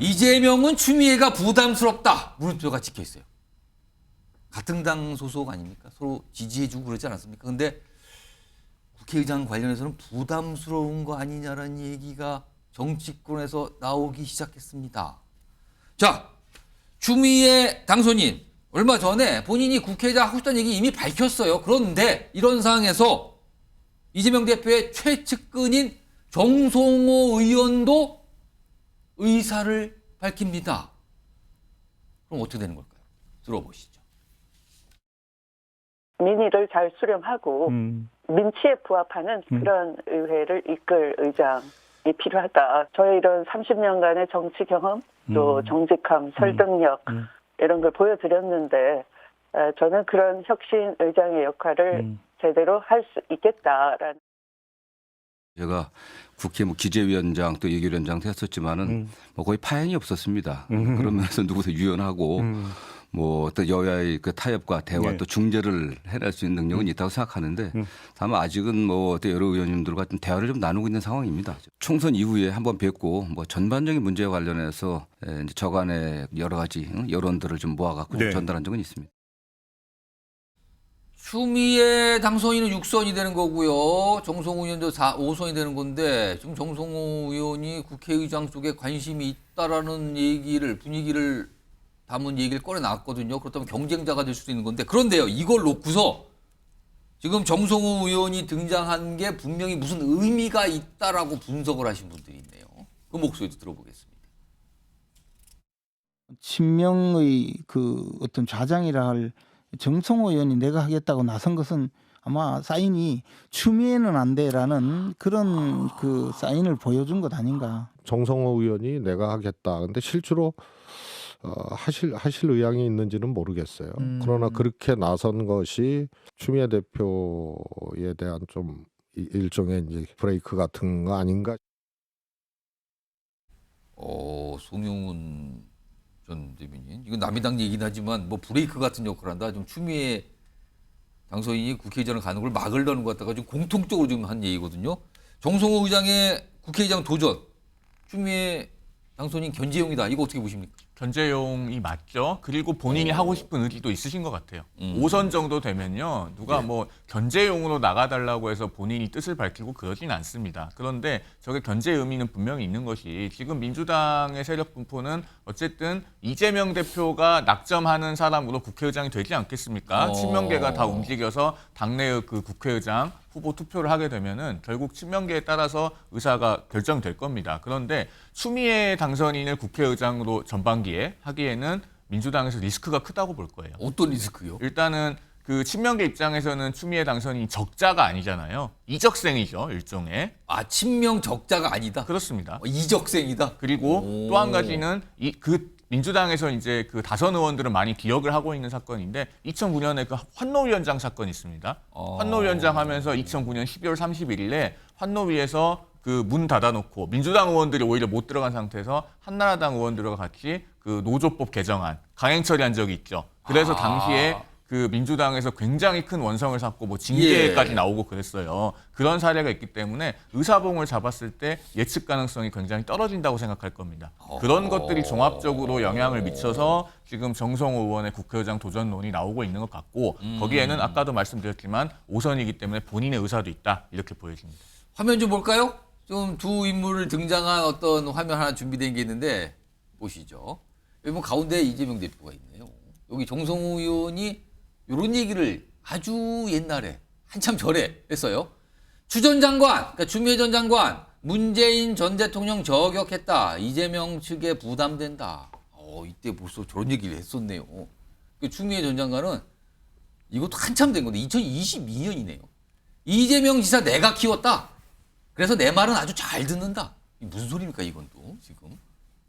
이재명은 추미애가 부담스럽다. 물음표가 찍혀 있어요. 같은 당 소속 아닙니까? 서로 지지해주고 그러지 않았습니까? 근데 국회의장 관련해서는 부담스러운 거 아니냐라는 얘기가 정치권에서 나오기 시작했습니다. 자, 추미애 당선인 얼마 전에 본인이 국회의장 하고 싶다는 얘기 이미 밝혔어요. 그런데 이런 상황에서 이재명 대표의 최측근인 정성호 의원도 의사를 밝힙니다. 그럼 어떻게 되는 걸까요? 들어보시죠. 민의를 잘 수렴하고 민치에 부합하는 그런 의회를 이끌 의장이 필요하다. 저의 이런 30년간의 정치 경험, 또 정직함, 설득력 이런 걸 보여드렸는데 저는 그런 혁신 의장의 역할을 제대로 할 수 있겠다라는. 제가 국회 기재위원장 또 예결위원장도 했었지만은 뭐 거의 파행이 없었습니다. 그러면서 누구도 유연하고 뭐 또 여야의 그 타협과 대화 또 중재를 해낼 수 있는 능력은 있다고 생각하는데 다만 아직은 뭐 또 여러 의원님들과 좀 대화를 좀 나누고 있는 상황입니다. 총선 이후에 한번 뵙고 뭐 전반적인 문제와 관련해서 이제 저간의 여러 가지 여론들을 좀 모아갖고 좀 전달한 적은 있습니다. 추미애 당선인은 6선이 되는 거고요. 정성호 의원도 5선이 되는 건데 지금 정성호 의원이 국회의장 쪽에 관심이 있다라는 얘기를 분위기를 담은 얘기를 꺼내놨거든요. 그렇다면 경쟁자가 될 수도 있는 건데 그런데요. 이걸 놓고서 지금 정성호 의원이 등장한 게 분명히 무슨 의미가 있다라고 분석을 하신 분들이 있네요. 그 목소리도 들어보겠습니다. 친명의 그 어떤 좌장이라 할 정성호 의원이 내가 하겠다고 나선 것은 아마 사인이 추미애는 안 돼라는 그런 그 사인을 보여준 것 아닌가. 정성호 의원이 내가 하겠다. 근데 실제로 하실 의향이 있는지는 모르겠어요. 그러나 그렇게 나선 것이 추미애 대표에 대한 좀 일종의 이제 브레이크 같은 거 아닌가. 송영훈 전 대변인. 이건 남의 당 얘기긴 하지만 뭐 브레이크 같은 역할을 한다. 좀 추미애 당선인이 국회의장을 가는 걸 막으려는 것 같다가 좀 공통적으로 지금 한 얘기거든요. 정성호 의장의 국회의장 도전. 추미애 당선인 견제용이다. 이거 어떻게 보십니까? 견제용이 맞죠. 그리고 본인이 하고 싶은 의지도 있으신 것 같아요. 5선 정도 되면요. 누가 뭐 견제용으로 나가달라고 해서 본인이 뜻을 밝히고 그러진 않습니다. 그런데 저게 견제 의미는 분명히 있는 것이 지금 민주당의 세력 분포는 어쨌든 이재명 대표가 낙점하는 사람으로 국회의장이 되지 않겠습니까? 친명계가 다 움직여서 당내의 그 국회의장 후보 투표를 하게 되면은 결국 친명계에 따라서 의사가 결정될 겁니다. 그런데 추미애 당선인을 국회의장으로 전반기에 하기에는 민주당에서 리스크가 크다고 볼 거예요. 어떤 리스크요? 일단은 그 친명계 입장에서는 추미애 당선인이 적자가 아니잖아요. 이적생이죠, 일종의. 친명 적자가 아니다. 그렇습니다. 이적생이다. 그리고 또 한 가지는 민주당에서 이제 그 다선 의원들은 많이 기억을 하고 있는 사건인데 2009년에 그 환노위원장 사건이 있습니다. 환노위원장 하면서 2009년 12월 31일에 환노위에서 그 문 닫아놓고 민주당 의원들이 오히려 못 들어간 상태에서 한나라당 의원들과 같이 그 노조법 개정안 강행 처리한 적이 있죠. 그래서 당시에 그 민주당에서 굉장히 큰 원성을 샀고 뭐 징계까지 나오고 그랬어요. 그런 사례가 있기 때문에 의사봉을 잡았을 때 예측 가능성이 굉장히 떨어진다고 생각할 겁니다. 그런 것들이 종합적으로 영향을 미쳐서 지금 정성호 의원의 국회의장 도전론이 나오고 있는 것 같고 거기에는 아까도 말씀드렸지만 5선이기 때문에 본인의 의사도 있다 이렇게 보여집니다. 화면 좀 볼까요? 좀 두 인물을 등장한 어떤 화면 하나 준비된 게 있는데 보시죠. 여기 뭐 가운데 이재명 대표가 있네요. 여기 정성호 의원이 이런 얘기를 아주 옛날에 한참 전에 했어요. 추 전 장관, 그러니까 추미애 전 장관, 문재인 전 대통령 저격했다. 이재명 측에 부담된다. 이때 벌써 저런 얘기를 했었네요. 추미애 전 장관은 이것도 한참 된 건데 2022년이네요. 이재명 지사 내가 키웠다. 그래서 내 말은 아주 잘 듣는다. 이게 무슨 소리입니까 이건 또 지금.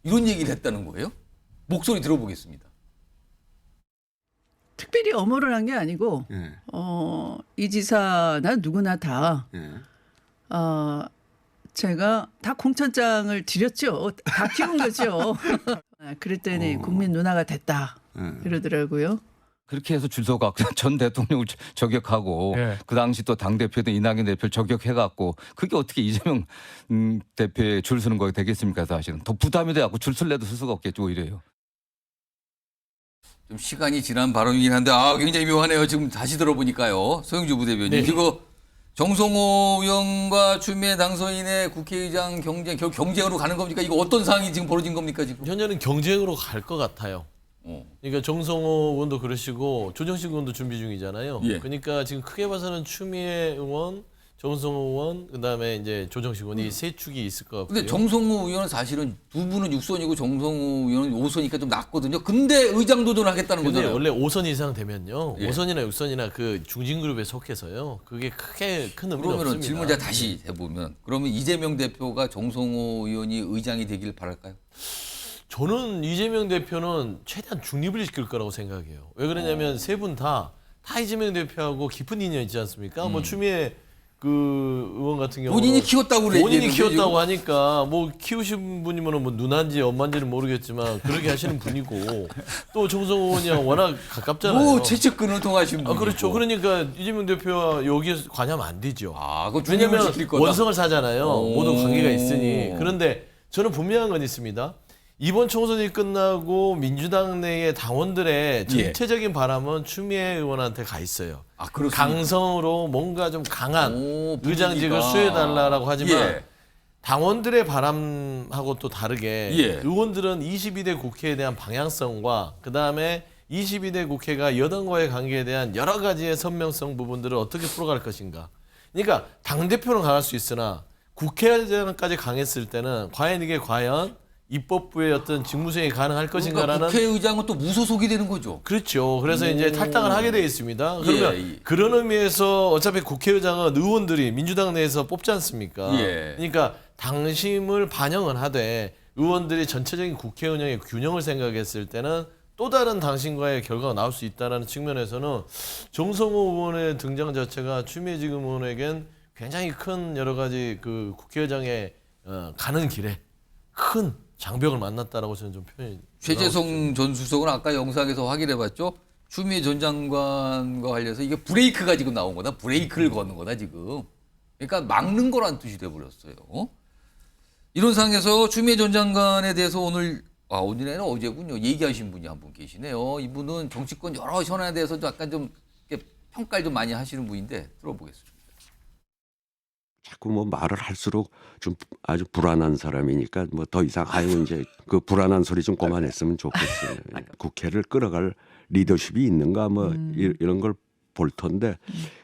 이런 얘기를 했다는 거예요. 목소리 들어보겠습니다. 특별히 엄호를 한 게 아니고 이 지사나 누구나 다 제가 다 공천장을 드렸죠. 다 키운 거죠. 그랬더니 국민 누나가 됐다 그러더라고요. 그렇게 해서 주소가 전 대통령을 저격하고 예. 그 당시 또 당대표든 이낙연 대표를 저격해갖고 그게 어떻게 이재명 대표에 줄 서는 거 되겠습니까 사실은. 더 부담이 돼갖고 줄 설래도 쓸 수가 없겠죠 오히려요. 좀 시간이 지난 발언이긴 한데 굉장히 묘하네요. 지금 다시 들어보니까요. 소영주 부대변인. 네. 이거 정성호 의원과 추미애 당선인의 국회의장 경쟁으로 가는 겁니까? 이거 어떤 상황이 지금 벌어진 겁니까 지금? 현재는 경쟁으로 갈 것 같아요. 그러니까 정성호 의원도 그러시고 조정식 의원도 준비 중이잖아요. 예. 그러니까 지금 크게 봐서는 추미애 의원, 정성호 의원, 그다음에 이제 조정식 의원 이 세 축이 있을 것 같고요. 근데 정성호 의원은 사실은 두 분은 6선이고 정성호 의원은 5선이니까 좀 낮거든요. 근데 의장 도전을 하겠다는 근데 거잖아요. 원래 5선 이상 되면요. 예. 5선이나 6선이나 그 중진그룹에 속해서요. 그게 크게 큰 의미는 그러면 없습니다. 질문 제가 다시 해보면 그러면 이재명 대표가 정성호 의원이 의장이 되길 바랄까요? 저는 이재명 대표는 최대한 중립을 지킬 거라고 생각해요. 왜 그러냐면 세 분 다 이재명 대표하고 깊은 인연이 있지 않습니까? 뭐 추미애 그 의원 같은 경우는 본인이 키웠다고 본인이 얘기했는데 키웠다고 지금. 하니까 뭐 키우신 분이면 뭐 누나인지 엄마인지는 모르겠지만 그렇게 하시는 분이고 또 정성호 의원이랑 워낙 가깝잖아요. 뭐 최측근을 통하신 분이고. 그렇죠. 그러니까 이재명 대표와 여기에 관여하면 안 되죠. 그거 중립을 왜냐면 지킬 거다. 원성을 사잖아요. 오. 모든 관계가 있으니. 그런데 저는 분명한 건 있습니다. 이번 총선이 끝나고 민주당 내의 당원들의 전체적인 바람은 추미애 의원한테 가 있어요. 그렇습니까? 강성으로 뭔가 좀 강한 분위기가. 의장직을 수혜해달라고 하지만 예. 당원들의 바람하고 또 다르게 예. 의원들은 22대 국회에 대한 방향성과 그다음에 22대 국회가 여당과의 관계에 대한 여러 가지의 선명성 부분들을 어떻게 풀어갈 것인가. 그러니까 당대표는 강할 수 있으나 국회의장까지 강했을 때는 과연 입법부의 어떤 직무수행이 가능할 것인가라는 국회의장은 또 무소속이 되는 거죠. 그렇죠. 그래서 이제 탈당을 하게 돼 있습니다. 그러면 예. 그런 의미에서 어차피 국회의장은 의원들이 민주당 내에서 뽑지 않습니까? 예. 그러니까 당심을 반영은 하되 의원들이 전체적인 국회 운영의 균형을 생각했을 때는 또 다른 당신과의 결과가 나올 수 있다는 측면에서는 정성호 의원의 등장 자체가 추미애 지금 의원에겐 굉장히 큰 여러 가지 그 국회의장에 가는 길에 큰 장벽을 만났다라고 저는 좀 표현이. 최재성 전 수석은 아까 영상에서 확인해봤죠. 추미애 전 장관과 관련해서 이게 브레이크가 지금 나온 거다. 브레이크를 거는 거다 지금. 그러니까 막는 거란 뜻이 돼버렸어요. 이런 상황에서 추미애 전 장관에 대해서 오늘이 아니라 어제군요. 얘기하신 분이 한 분 계시네요. 이분은 정치권 여러 현안에 대해서 약간 좀 이렇게 평가를 좀 많이 하시는 분인데 들어보겠습니다. 자꾸 뭐 말을 할수록 좀 아주 불안한 사람이니까 뭐 더 이상 이제 그 불안한 소리 좀 그만했으면 좋겠어요. 국회를 끌어갈 리더십이 있는가 뭐 이런 걸 볼 텐데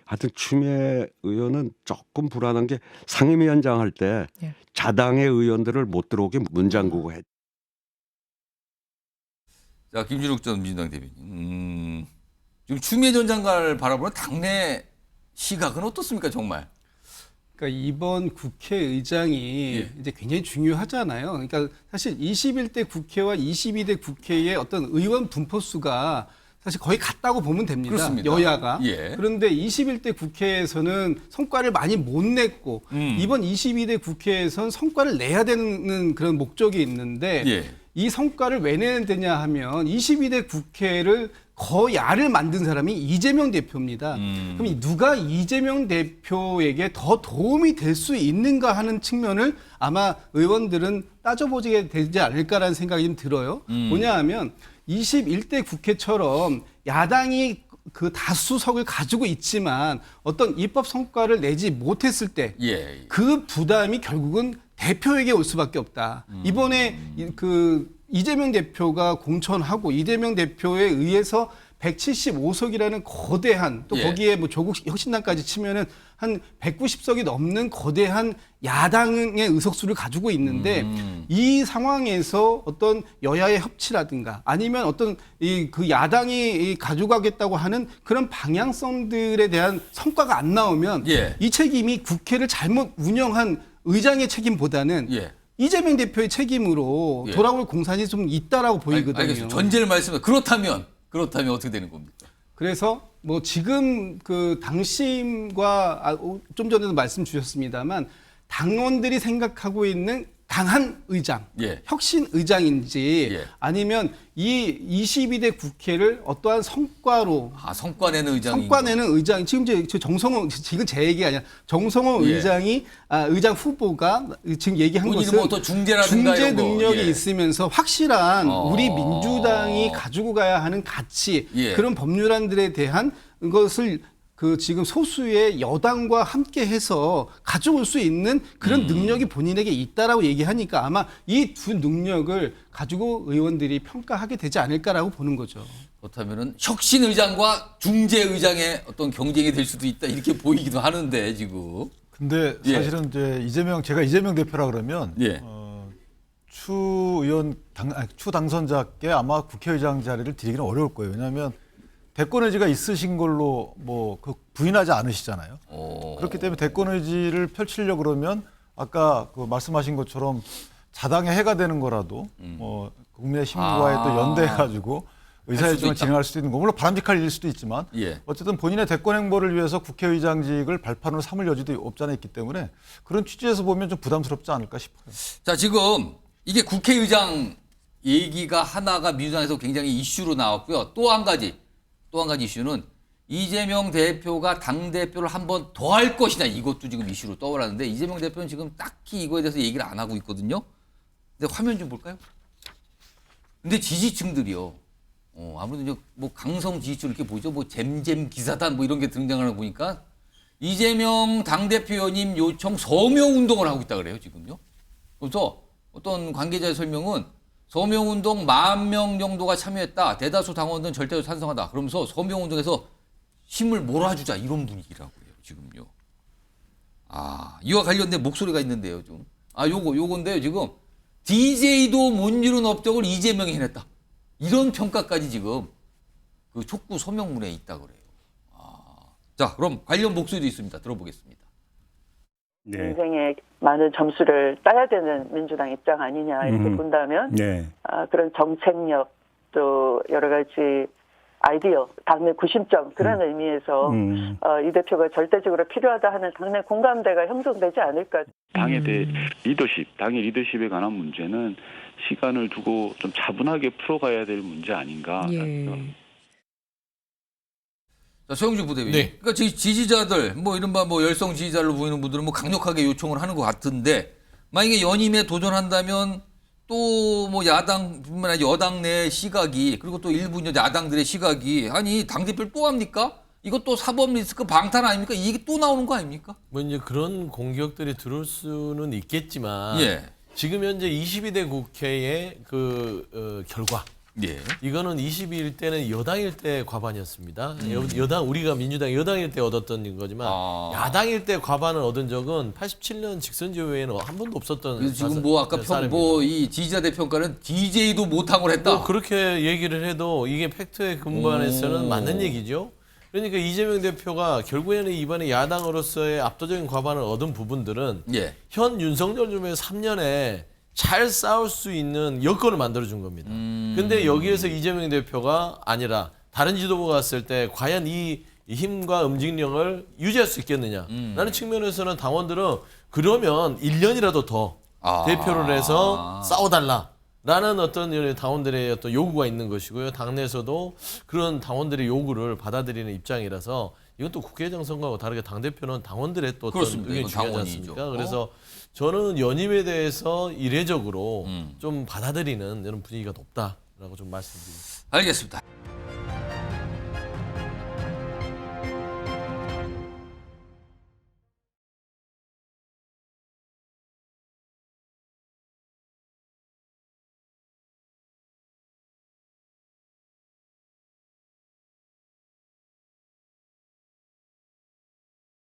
하여튼 추미애 의원은 조금 불안한 게 상임위원장 할 때 자당의 의원들을 못 들어오게 문 잠그고 했. 자, 김진욱 전 민주당 대변인. 지금 추미애 전 장관을 바라보는 당내 시각은 어떻습니까, 정말? 그러니까 이번 국회의장이 이제 굉장히 중요하잖아요. 그러니까 사실 21대 국회와 22대 국회의 어떤 의원 분포수가 사실 거의 같다고 보면 됩니다. 그렇습니다. 여야가. 예. 그런데 21대 국회에서는 성과를 많이 못 냈고 이번 22대 국회에선 성과를 내야 되는 그런 목적이 있는데 이 성과를 왜 내야 되냐 하면 22대 국회를 거야를 만든 사람이 이재명 대표입니다. 그럼 누가 이재명 대표에게 더 도움이 될 수 있는가 하는 측면을 아마 의원들은 따져보게 되지 않을까라는 생각이 좀 들어요. 뭐냐 하면 21대 국회처럼 야당이 그 다수석을 가지고 있지만 어떤 입법 성과를 내지 못했을 때 그 부담이 결국은 대표에게 올 수밖에 없다. 이번에 그 이재명 대표가 공천하고 이재명 대표에 의해서 175석이라는 거대한 또 거기에 뭐 조국 혁신당까지 치면은 한 190석이 넘는 거대한 야당의 의석수를 가지고 있는데 이 상황에서 어떤 여야의 협치라든가 아니면 어떤 그 야당이 가져가겠다고 하는 그런 방향성들에 대한 성과가 안 나오면 이 책임이 국회를 잘못 운영한 의장의 책임보다는 이재명 대표의 책임으로 돌아올 공산이 좀 있다라고 보이거든요. 알겠습니다. 전제를 말씀해. 그렇다면 어떻게 되는 겁니까? 그래서 뭐 지금 그 당심과 좀 전에도 말씀 주셨습니다만 당원들이 생각하고 있는 당한 의장, 예. 혁신 의장인지 예. 아니면 이 22대 국회를 어떠한 성과로 성과 내는 의장이 성과 내는 의장 지금 이제 정성호 지금 제 얘기가 아니라 정성호 예. 의장이 의장 후보가 지금 얘기한 본인이 것은 뭐 또 중재라든가 중재 이런 거. 능력이 예. 있으면서 확실한 우리 민주당이 가지고 가야 하는 가치 예. 그런 법률안들에 대한 것을 그 지금 소수의 여당과 함께해서 가져올 수 있는 그런 능력이 본인에게 있다라고 얘기하니까 아마 이 두 능력을 가지고 의원들이 평가하게 되지 않을까라고 보는 거죠. 그렇다면은 혁신 의장과 중재 의장의 어떤 경쟁이 될 수도 있다 이렇게 보이기도 하는데 지금. 근데 사실은 이제 제가 이재명 대표라 그러면 예. 추 당선자께 아마 국회의장 자리를 드리기는 어려울 거예요. 왜냐하면 대권 의지가 있으신 걸로 그 부인하지 않으시잖아요. 그렇기 때문에 대권 의지를 펼치려고 그러면 아까 그 말씀하신 것처럼 자당의 해가 되는 거라도 국민의 힘과의 또 연대해가지고 의사일정을 진행할 수도 있는 거. 물론 바람직할 일일 수도 있지만 어쨌든 본인의 대권 행보를 위해서 국회의장직을 발판으로 삼을 여지도 없지 않아 있기 때문에 그런 취지에서 보면 좀 부담스럽지 않을까 싶어요. 자, 지금 이게 국회의장 얘기가 하나가 민주당에서 굉장히 이슈로 나왔고요. 또 한 가지 이슈는 이재명 대표가 당대표를 한 번 더 할 것이냐 이것도 지금 이슈로 떠올랐는데 이재명 대표는 지금 딱히 이거에 대해서 얘기를 안 하고 있거든요. 근데 화면 좀 볼까요? 근데 지지층들이요. 아무래도 이제 뭐 강성 지지층 이렇게 보죠. 뭐 잼잼 기사단 뭐 이런 게 등장하는 거 보니까 이재명 당대표 연임 요청 서명 운동을 하고 있다 그래요, 지금요. 그래서 어떤 관계자의 설명은 서명운동 10,000명 정도가 참여했다. 대다수 당원들은 절대로 찬성하다. 그러면서 서명운동에서 힘을 몰아주자. 이런 분위기라고 해요. 지금요. 이와 관련된 목소리가 있는데요. 좀. 요건데요. 지금 DJ도 못 이룬 업적을 이재명이 해냈다. 이런 평가까지 지금 그 촉구 서명문에 있다 그래요. 자, 그럼 관련 목소리도 있습니다. 들어보겠습니다. 인생에 많은 점수를 따야 되는 민주당 입장 아니냐 이렇게 본다면 그런 정책력 또 여러 가지 아이디어 당내 구심점 그런 의미에서 이 대표가 절대적으로 필요하다 하는 당내 공감대가 형성되지 않을까. 당의 당의 리더십에 관한 문제는 시간을 두고 좀 차분하게 풀어가야 될 문제 아닌가. 자, 서영주 부대변인. 그러니까 지지자들, 뭐 이른바 뭐 열성 지지자로 보이는 분들은 뭐 강력하게 요청을 하는 것 같은데 만약에 연임에 도전한다면 또 뭐 야당뿐만 아니라 여당 내 시각이 그리고 또 일부 야당들의 시각이 아니 당대표를 또 합니까? 이것도 사법 리스크 방탄 아닙니까? 이게 또 나오는 거 아닙니까? 뭐 이제 그런 공격들이 들어올 수는 있겠지만 지금 현재 22대 국회의 결과 이거는 22일 때는 여당일 때 과반이었습니다. 우리가 민주당 여당일 때 얻었던 거지만 야당일 때 과반을 얻은 적은 87년 직선제외 외에는 한 번도 없었던. 그래서 지금 뭐 아까 이 지지자들 평가는 DJ도 못하고 했다. 뭐 그렇게 얘기를 해도 이게 팩트에 근반해서는 맞는 얘기죠. 그러니까 이재명 대표가 결국에는 이번에 야당으로서의 압도적인 과반을 얻은 부분들은 현 윤석열 정부의 3년에 잘 싸울 수 있는 여건을 만들어준 겁니다. 근데 여기에서 이재명 대표가 아니라 다른 지도부가 갔을 때 과연 이 힘과 움직임력을 유지할 수 있겠느냐 라는 측면에서는 당원들은 그러면 1년이라도 더 대표를 해서 싸워달라 라는 어떤 당원들의 어떤 요구가 있는 것이고요. 당내에서도 그런 당원들의 요구를 받아들이는 입장이라서 이건 또 국회의장 선거하고 다르게 당대표는 당원들의 또 어떤 의견이 중요하지 않습니까? 그래서 저는 연임에 대해서 이례적으로 좀 받아들이는 이런 분위기가 높다라고 좀 말씀드립니다. 알겠습니다.